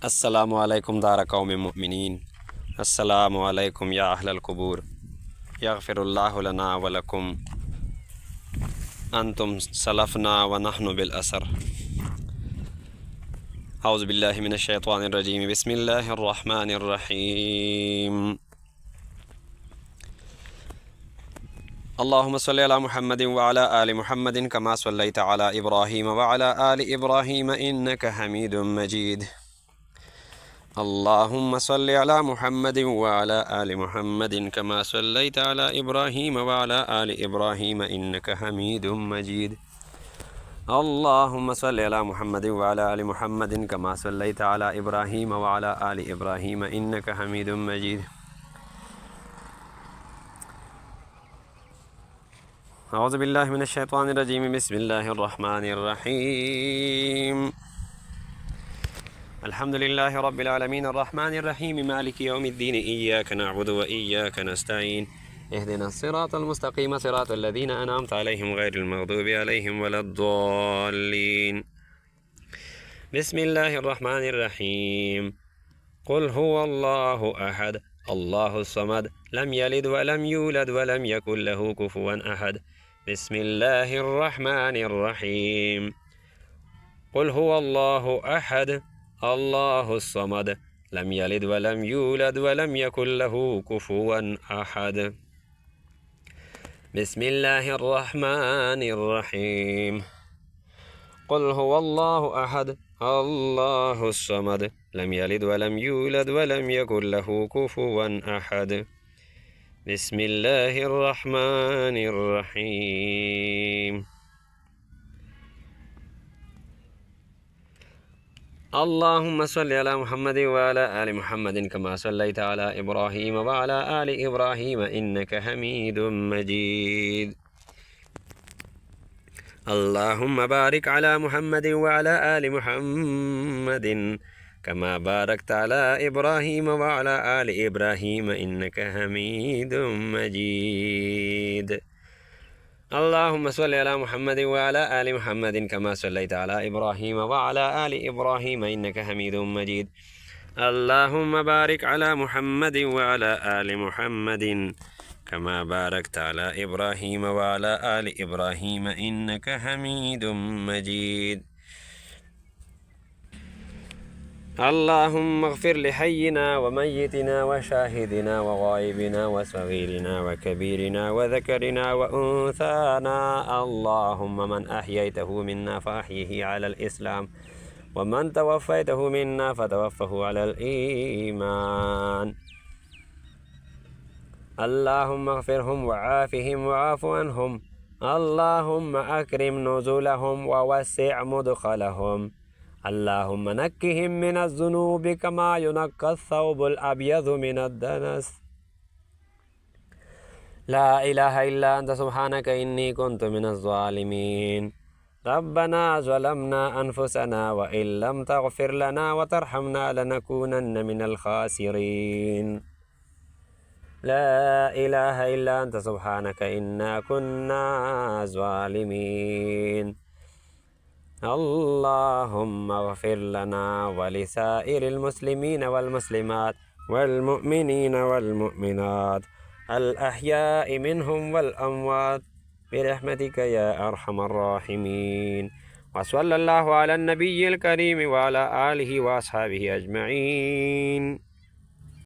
अस्सलामु अलैकुम दारा कौम मुमिनीन। अस्सलामु अलैकुम या अहलल कुबूर यगफिरुल्लाहु लना व लकुम अंतुम सलफ़ना व नहनु बिल असर। औज़ु बिल्लाहि मिनश शैतानिर रजीम। बिस्मिल्लाहिर रहमानिर रहीम। अल्लाहुम्मा सल्लि अला मुहम्मदिन व अला आलि मुहम्मदिन कमा सल्लैता अला इब्राहीम व अला आलि इब्राहीम इन्नका हमीदुम मजीद। अल्लाहुम्मा सल्लि अला मुहम्मदिन व अला आलि मुहम्मदिन कमा सल्लैता अला इब्राहीम व अला आलि इब्राहीम इन्नका हमीदुम मजीद। अल्लाहुम्मा सल्लि अला मुहम्मदिन व अला आलि मुहम्मदिन कमा सल्लैता अला इब्राहीम व अला आलि इब्राहीम इन्नका हमीदुम मजीद। औज़ु बिल्लाहि मिनश शैतानिर रजीम। बिस्मिल्लाहिर रहमानिर रहीम। अल्हम्दुलिल्लाहि रब्बिल आलमीन अर्रहमानिर रहीम मालिकि यौमिद्दीन इय्याका नअबुदु व इय्याका नस्तईन इहदिनस सिरातल मुस्तक़ीम सिरातल लज़ीना अनअमता अलैहिम गैरिल मग़दूबि अलैहिम वलद्दॉल्लीन। बिस्मिल्लाहिर रहमानिर रहीम। क़ुल हुवल्लाहु अहद अल्लाहुस समद लम यलिद व लम यूलद व लम यकुल लहू कुफुवन अहद। बिस्मिल्लाहिर रहमानिर रहीम। क़ुल हुवल्लाहु अहद अल्लाहुस समद लम यलिद व लम यूलद व लम यकुल लहू कुफुवन अहद। बिस्मिल्लाहिर रहमानिर रहीम। क़ुल हुवल्लाहु अहद अल्लाहुस समद लम यलिद व लम यूलद व लम यकुल लहू कुफुवन अहद। बिस्मिल्लाहिर रहमानिर रहीम। अल्लाहुम्मा सल्लि अला मुहम्मदिन व अला आलि मुहम्मदिन कमा सल्लैता अला इब्राहीम व अला आलि इब्राहीम इन्नका हमीदुम मजीद। अल्लाहुम्मा बारिक अला मुहम्मदिन व अला आलि मुहम्मदिन कमा बारकता अला इब्राहीम व अला आलि इब्राहीम इन्नका हमीदुम मजीद। अल्लाहुम्मा सल्लि अला मुहम्मदिन व अला आलि मुहम्मदिन कमा सल्लैता अला इब्राहीम व अला आलि इब्राहीम इन्नका हमीदुम मजीद। अल्लाहुम्मा बारिक अला मुहम्मदिन व अला आलि मुहम्मदिन कमा बारकता अला इब्राहीम व अला आलि इब्राहीम इन्नका हमीदुम मजीद। अल्लाहुम्मा अग़फ़िर लिहय्यिना व मय्यितिना व शाहिदिना व गायिबिना व सग़ीरिना व कबीरिना व ज़करिना व उन्साना। अल्लाहुम्मा मन अह्ययतहु मिन्ना फ़अह्यिही अलल इस्लाम व मन तवफ़्फ़यतहु मिन्ना फ़तवफ़्फ़हु अलल ईमान। अल्लाहुम्मा अग़फ़िरहुम व आफ़िहिम व आफ़ु अन्हुम। अल्लाहुम्मा अक्रिम नुज़ुलहुम व वस्सिअ मुदख़लहुम। अल्लाहुम्मा नक्किहिम मिनज़्ज़ुनूबि कमा युनक्कस-सौबुल अब्यज़ु मिनद्दनस। ला इलाहा इल्ला अंत सुब्हानक इन्नी कुन्तु मिनज़्ज़ालिमीन। रब्बना ज़लमना अनफुसना व इल्लम तग़फ़िर लना व तरहमना लनकूनन्न मिनल ख़ासिरीन। ला इलाहा इल्ला अंत सुब्हानक इन्ना कुन्ना ज़ालिमीन। अल्लाहुम्मा अग़फ़िर लना व लिसाइरिल मुस्लिमीन वल मुस्लिमात वल मुअमिनीन वल मुअमिनात अल अह्याइ मिनहुम वल अमवात बिरहमतिका या अरहमर राहिमीन। व सल्लल्लाहु अला नबिय्यिल करीम व अला आलिहि व अस्हाबिहि अजमईन।